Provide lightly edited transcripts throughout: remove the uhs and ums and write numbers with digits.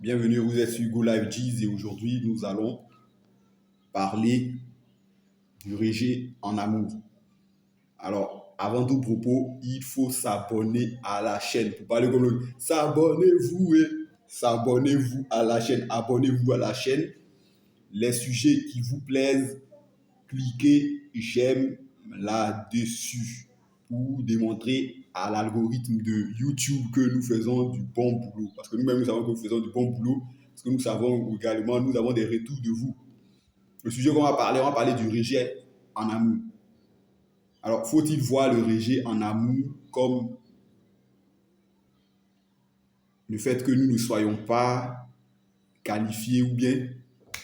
Bienvenue, vous êtes sur Go Live Jeez et aujourd'hui nous allons parler du rejet en amour. Alors, avant tout propos, il faut s'abonner à la chaîne. Pour parler comme le s'abonnez-vous et s'abonnez-vous à la chaîne. Abonnez-vous à la chaîne. Les sujets qui vous plaisent, cliquez j'aime là-dessus pour démontrer à l'algorithme de YouTube que nous faisons du bon boulot. Parce que nous-mêmes, nous savons que nous faisons du bon boulot. Parce que nous savons également, nous avons des retours de vous. Le sujet qu'on va parler du rejet en amour. Alors, faut-il voir le rejet en amour comme le fait que nous ne soyons pas qualifiés ou bien,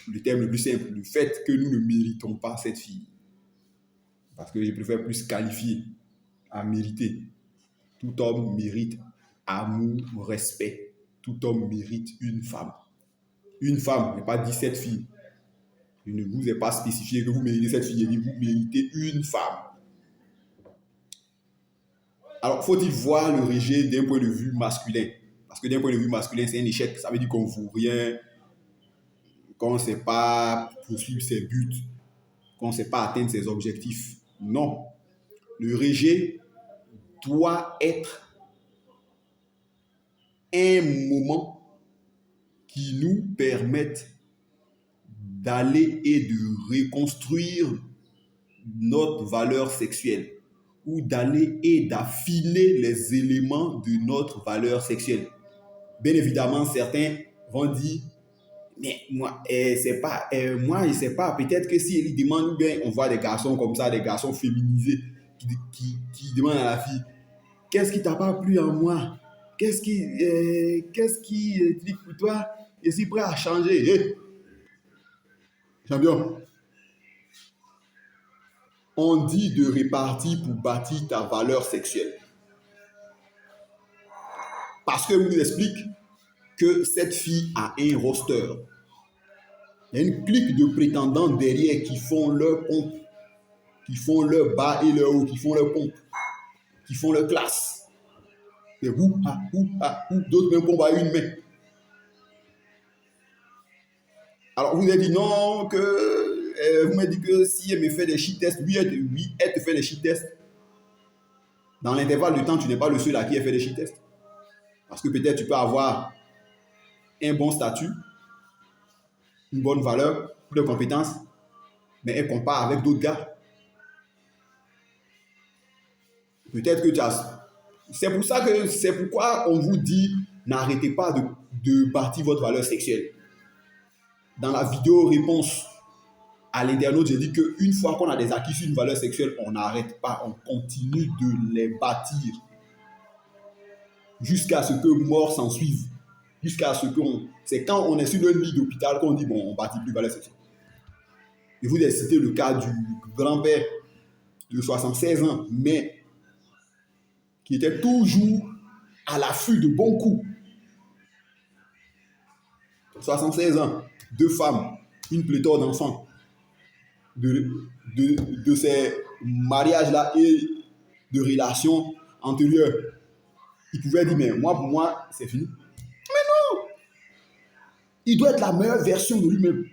le terme le plus simple, le fait que nous ne méritons pas cette fille. Parce que je préfère plus qualifier à mériter. Tout homme mérite amour, respect. Tout homme mérite une femme. Une femme, mais pas 17 filles. Je ne vous ai pas spécifié que vous méritez cette fille, j'ai dit vous méritez une femme. Alors, faut-il voir le rejet d'un point de vue masculin? Parce que d'un point de vue masculin, c'est un échec. Ça veut dire qu'on ne vaut rien, qu'on ne sait pas poursuivre ses buts, qu'on ne sait pas atteindre ses objectifs. Non. Le rejet doit être un moment qui nous permette d'aller et de reconstruire notre valeur sexuelle ou d'aller et d'affiner les éléments de notre valeur sexuelle. Bien évidemment, certains vont dire mais moi, c'est pas, moi, je sais pas, peut-être que si elle demande bien, on voit des garçons comme ça, des garçons féminisés qui demandent à la fille qu'est-ce qui t'a pas plu en moi? Qu'est-ce qui dit pour toi? Je suis prêt à changer. Hey. Champion, on dit de répartir pour bâtir ta valeur sexuelle. Parce que je vous explique que cette fille a un roster. Il y a une clique de prétendants derrière qui font leur pompe, qui font leur bas et leur haut, qui font leur pompe, qui font leur classe. Et d'autres même pompent à une main. Alors vous avez dit non, que vous m'avez dit que si elle me fait des shit tests, oui, elle te fait des shit tests. Dans l'intervalle de temps, tu n'es pas le seul à qui elle fait des shit tests. Parce que peut-être tu peux avoir un bon statut, une bonne valeur, de compétences, mais elle compare avec d'autres gars. Peut-être que tu as... C'est pourquoi on vous dit n'arrêtez pas de bâtir votre valeur sexuelle. Dans la vidéo réponse à l'internaute, j'ai dit qu'une fois qu'on a des acquis sur une valeur sexuelle, on n'arrête pas, on continue de les bâtir jusqu'à ce que mort s'en suive. Jusqu'à ce qu'on... C'est quand on est sur le lit d'hôpital qu'on dit bon, on bâtit plus valeur sexuelle. Je vous ai cité le cas du grand-père de 76 ans, mais qui était toujours à l'affût de bons coups. 76 ans, 2 femmes, une pléthore d'enfants. De ces mariages-là et de relations antérieures. Il pouvait dire, mais moi, pour moi, c'est fini. Mais non! Il doit être la meilleure version de lui-même.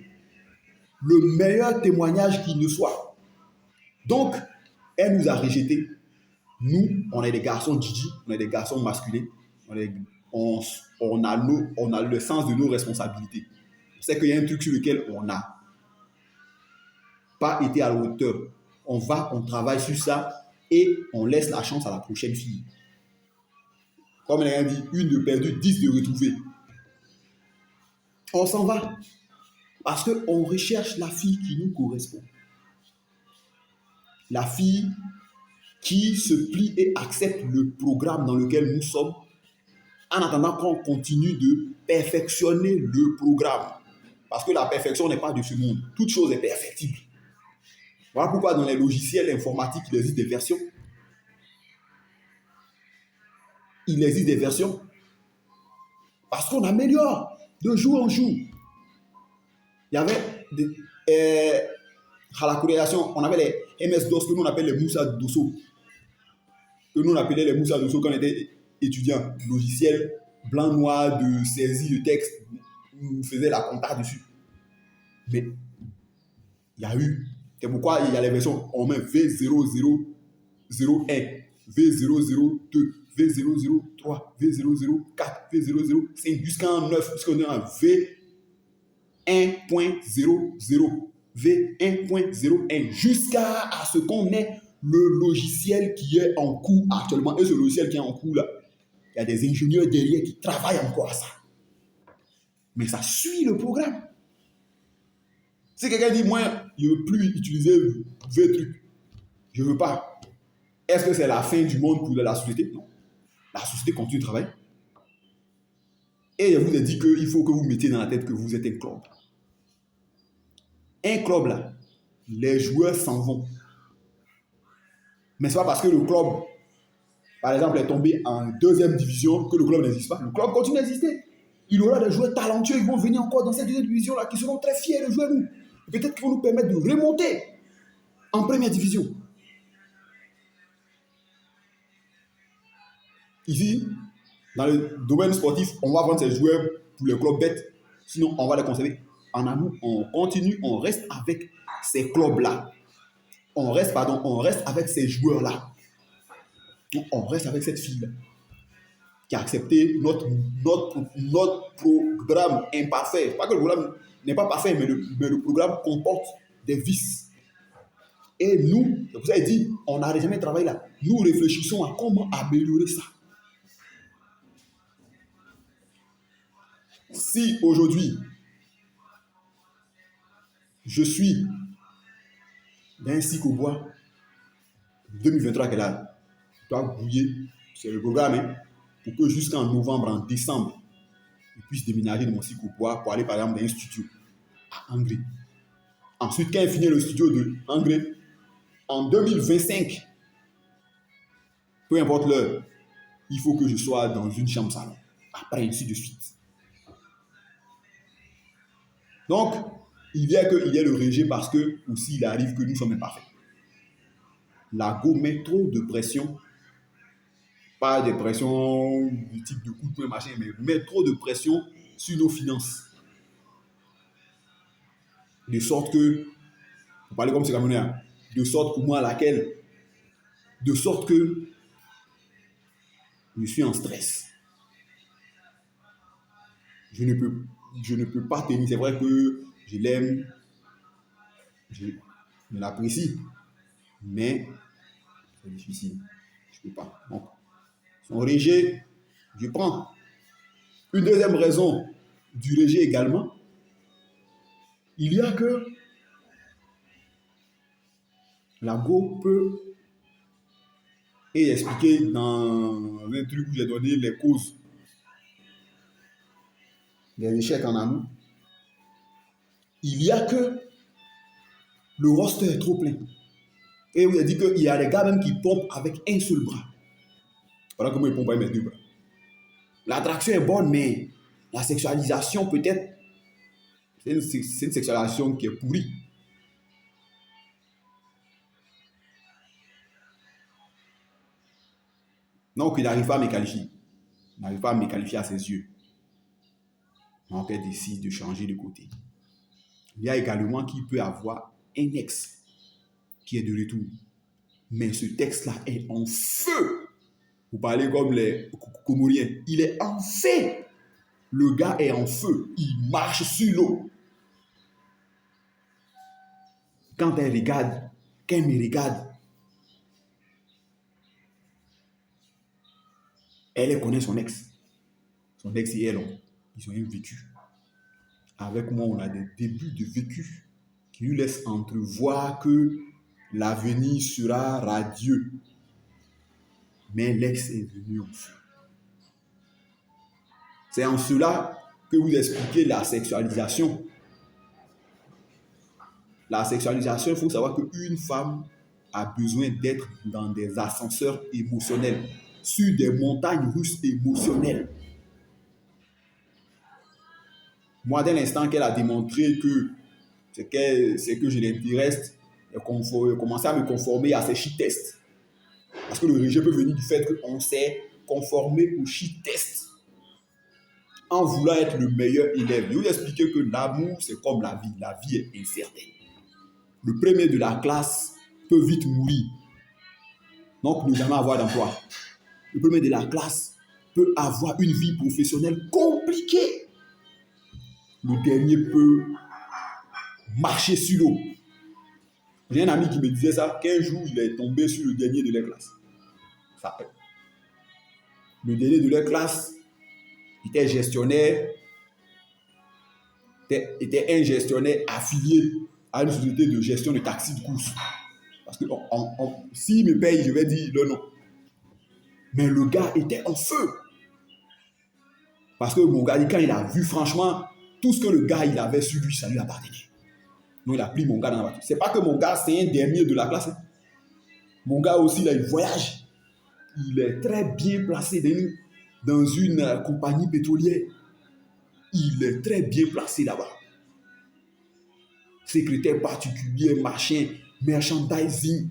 Le meilleur témoignage qu'il ne soit. Donc, elle nous a rejetés. Nous, on est des garçons Gigi, on est des garçons masculins. On a le sens de nos responsabilités. C'est qu'il y a un truc sur lequel on n'a pas été à la hauteur. On travaille sur ça et on laisse la chance à la prochaine fille. Comme elle a dit, une de perdue, 10 de retrouvée. On s'en va. Parce qu'on recherche la fille qui nous correspond. La fille qui se plie et accepte le programme dans lequel nous sommes en attendant qu'on continue de perfectionner le programme. Parce que la perfection n'est pas de ce monde. Toute chose est perfectible. Voilà pourquoi dans les logiciels informatiques, il existe des versions. Il existe des versions. Parce qu'on améliore de jour en jour. Il y avait à la corrélation, on avait les MS-DOS que nous on appelle les Moussa Dosso. Que nous on appelait les Moussa Dosso quand on était étudiant. Logiciel blanc-noir de saisie de texte. faisait la compta dessus. Mais il y a eu. C'est pourquoi il y a les versions, on met V0001, V002, V003, V004, V005, jusqu'à 9, puisqu'on est en V1.00, V1.01, jusqu'à ce qu'on ait le logiciel qui est en cours actuellement. Et ce logiciel qui est en cours là, il y a des ingénieurs derrière qui travaillent encore à ça. Mais ça suit le programme. Si quelqu'un dit, moi, je ne veux plus utiliser V truc, je ne veux pas. Est-ce que c'est la fin du monde pour la société? Non. La société continue de travailler. Et je vous ai dit qu'il faut que vous mettiez dans la tête que vous êtes un club. Un club là, les joueurs s'en vont. Mais ce n'est pas parce que le club, par exemple, est tombé en 2e division que le club n'existe pas. Le club continue d'exister. Il y aura des joueurs talentueux qui vont venir encore dans cette 2e division là, qui seront très fiers de jouer nous. Peut-être qu'ils vont nous permettre de remonter en 1re division. Ici, dans le domaine sportif, on va vendre ces joueurs pour les clubs bêtes. Sinon, on va les conserver. En amour, on continue, on reste avec ces clubs-là. On reste avec ces joueurs-là. On reste avec cette fille-là qui a accepté notre programme imparfait. Pas que le programme n'est pas parfait, mais le programme comporte des vices. Et nous, vous avez dit, on n'a jamais travaillé là. Nous réfléchissons à comment améliorer ça. Si aujourd'hui, je suis d'un cycle au bois 2023 qu'elle a, je dois bouiller, c'est le programme, hein, pour que jusqu'en novembre, en décembre, je puisse déménager de mon cycle au bois pour aller par exemple dans un studio à Angré. Ensuite, quand il finit le studio de Angré, en 2025, peu importe l'heure, il faut que je sois dans une chambre salon. Après, ainsi de suite. Donc, il y a le rejet parce que aussi il arrive que nous sommes imparfaits. La go met trop de pression, pas de pression du type de coup de poing, machin, mais met trop de pression sur nos finances. De sorte que, pour parler comme c'est Camerounais, de sorte pour moi de sorte que je suis en stress. Je ne peux pas tenir. C'est vrai que je l'aime, je l'apprécie, mais c'est difficile. Je ne peux pas. Donc, son rejet, je prends. Une deuxième raison du rejet également, il y a que la go peut, et expliquer dans un truc où j'ai donné les causes des échecs en amour, il y a que le roster est trop plein. Et vous avez dit qu'il y a des gars même qui pompent avec un seul bras. Pendant que moi, ils pompent avec mes 2 bras. L'attraction est bonne, mais la sexualisation, peut-être, c'est une sexualisation qui est pourrie. Donc, il n'arrive pas à me qualifier. Il n'arrive pas à me qualifier à ses yeux. Donc, elle décide de changer de côté. Il y a également qui peut avoir un ex qui est de retour. Mais ce texte-là est en feu. Vous parlez comme les Comoriens. Il est en feu. Le gars est en feu. Il marche sur l'eau. Quand elle me regarde, elle connaît son ex. Son ex et elle, ils ont un vécu. Avec moi, on a des débuts de vécu qui nous laissent entrevoir que l'avenir sera radieux. Mais l'ex est venu en feu. C'est en cela que vous expliquez la sexualisation. La sexualisation, il faut savoir qu'une femme a besoin d'être dans des ascenseurs émotionnels, sur des montagnes russes émotionnelles. Moi, dès l'instant qu'elle a démontré que c'est que je l'intéresse, elle a commencé à me conformer à ces shit tests. Parce que le rejet peut venir du fait qu'on s'est conformé aux shit tests. en voulant être le meilleur élève. Je vous expliquer que l'amour, c'est comme la vie. La vie est incertaine. Le premier de la classe peut vite mourir, donc ne jamais avoir d'emploi. Le premier de la classe peut avoir une vie professionnelle compliquée. Le dernier peut marcher sur l'eau. J'ai un ami qui me disait ça, qu'un jour, il est tombé sur le dernier de la classe. Ça, le dernier de la classe était gestionnaire, était un gestionnaire affilié à une société de gestion de taxis de course. Parce que s'il me paye, je vais dire le non. Mais le gars était en feu. Parce que mon gars, quand il a vu, franchement, tout ce que le gars il avait sur lui, ça lui appartenait. Donc il a pris mon gars dans la voiture. C'est pas que mon gars, c'est un dernier de la classe. Mon gars aussi, là, il voyage. Il est très bien placé dans une compagnie pétrolière. Il est très bien placé là-bas. Secrétaire particulier, machin, merchandising,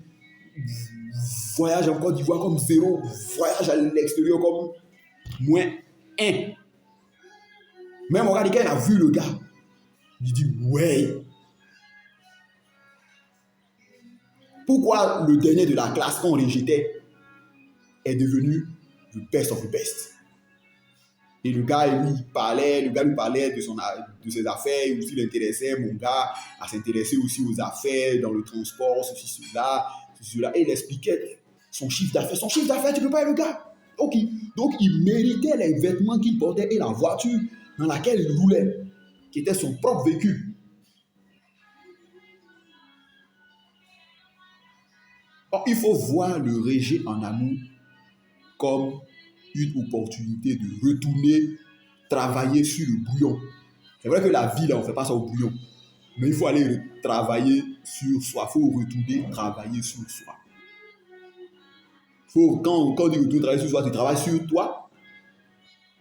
voyage en Côte d'Ivoire comme 0, voyage à l'extérieur comme -1. Mais mon gars, quand il a vu le gars, il dit ouais. Pourquoi le dernier de la classe qu'on rejetait est devenu le best of the best? Et le gars, lui parlait de ses affaires, il aussi l'intéressait, mon gars, à s'intéresser aussi aux affaires, dans le transport, ceci, cela. Et il expliquait son chiffre d'affaires. Son chiffre d'affaires, tu ne peux pas être le gars. Okay. Donc, il méritait les vêtements qu'il portait et la voiture dans laquelle il roulait, qui était son propre véhicule. Or, il faut voir le rejet en amour comme une opportunité de retourner travailler sur le bouillon. C'est vrai que la vie, là, on ne fait pas ça au bouillon. Mais il faut aller travailler sur soi. Il faut retourner travailler sur soi. Quand tu retournes travailler sur soi, tu travailles sur toi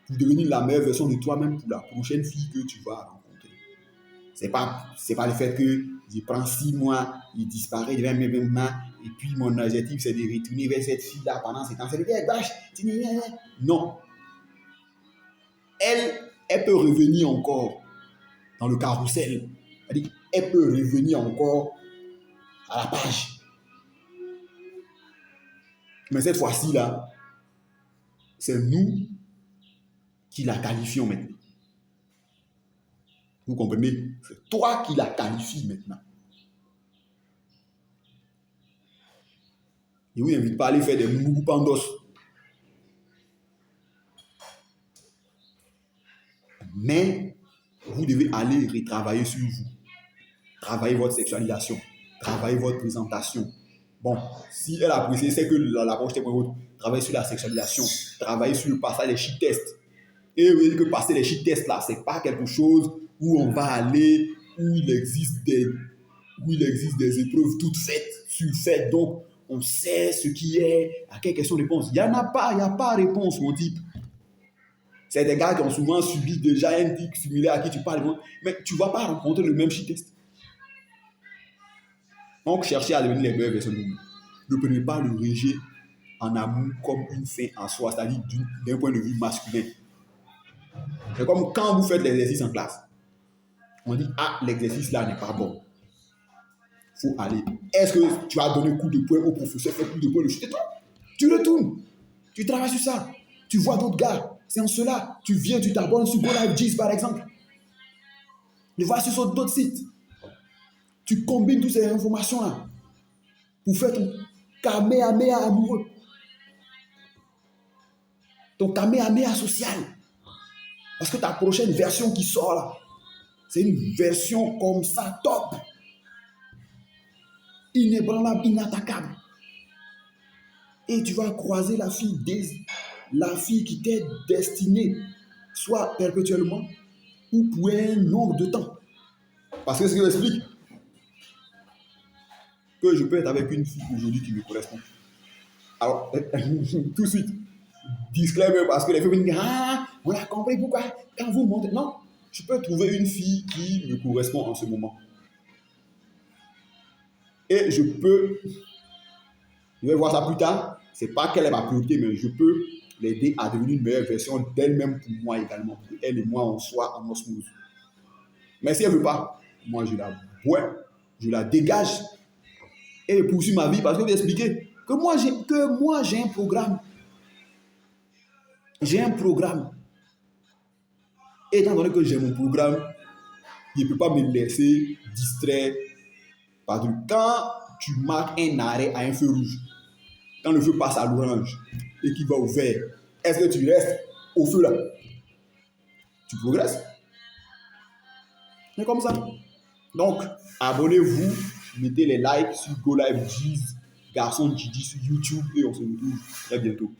pour devenir la meilleure version de toi-même pour la prochaine fille que tu vas rencontrer. C'est pas le fait que je prends 6 mois, il disparaît devant mes mains, et puis mon objectif c'est de retourner vers cette fille-là pendant 7 ans. C'est de bâche. Non. Elle peut revenir encore dans le carrousel. Elle peut revenir encore à la page. Mais cette fois-ci, là, c'est nous qui la qualifions maintenant. Vous comprenez? C'est toi qui la qualifies maintenant. Je ne vous invite pas à aller faire des mougou pandos. Mais vous devez aller retravailler sur vous. Travailler votre sexualisation. Travailler votre présentation. Bon, si elle a apprécié, c'est que l'approche était pour vous. Travailler sur la sexualisation. Travailler sur le passage des shit tests. Et vous voyez que passer les shit tests là, ce n'est pas quelque chose où on va aller, où il existe des épreuves toutes faites, surfaites. Donc, on sait ce qui est, à quelle question réponse. Il n'y a pas de réponse, mon type. C'est des gars qui ont souvent subi déjà un type similaire à qui tu parles. Mais tu ne vas pas rencontrer le même shit test. Donc, cherchez à devenir les meilleures versions de vous. Ne prenez pas le rejet en amour comme une fin en soi, c'est-à-dire d'un point de vue masculin. C'est comme quand vous faites l'exercice en classe. On dit, l'exercice là n'est pas bon. Il faut aller. Est-ce que tu as donné coup de poing au professeur, fait coup de poing, tu retournes. Tu travailles sur ça. Tu vois d'autres gars. C'est en cela. Tu viens, tu t'abonnes sur GoLiveJizz par exemple. Tu vas sur d'autres sites. Tu combines toutes ces informations-là pour faire ton kamehameha amoureux. Ton kamehameha social. Parce que ta prochaine version qui sort là, c'est une version comme ça, top. Inébranlable, inattaquable. Et tu vas croiser la fille qui t'est destinée, soit perpétuellement ou pour un nombre de temps. Parce que ce qui m'explique que je peux être avec une fille aujourd'hui qui me correspond. Alors, tout de suite, disclaimer, parce que les filles me disent, on a compris pourquoi, quand vous montez. Non, je peux trouver une fille qui me correspond en ce moment. Et je vais voir ça plus tard, c'est pas quelle est ma priorité, mais je peux l'aider à devenir une meilleure version d'elle-même pour moi également. Pour elle et moi, on soit en osmose. Mais si elle ne veut pas, moi, je la bois, je la dégage et je poursuis ma vie parce que je vais expliquer que moi, j'ai un programme. J'ai un programme. Et étant donné que j'ai mon programme, il ne peut pas me laisser distraire par truc. Quand tu marques un arrêt à un feu rouge, quand le feu passe à l'orange et qu'il va au vert, est-ce que tu restes au feu là? Tu progresses. C'est comme ça. Donc, abonnez-vous, mettez les likes sur Go Live Jeez, Garçon Didi sur YouTube et on se retrouve très bientôt.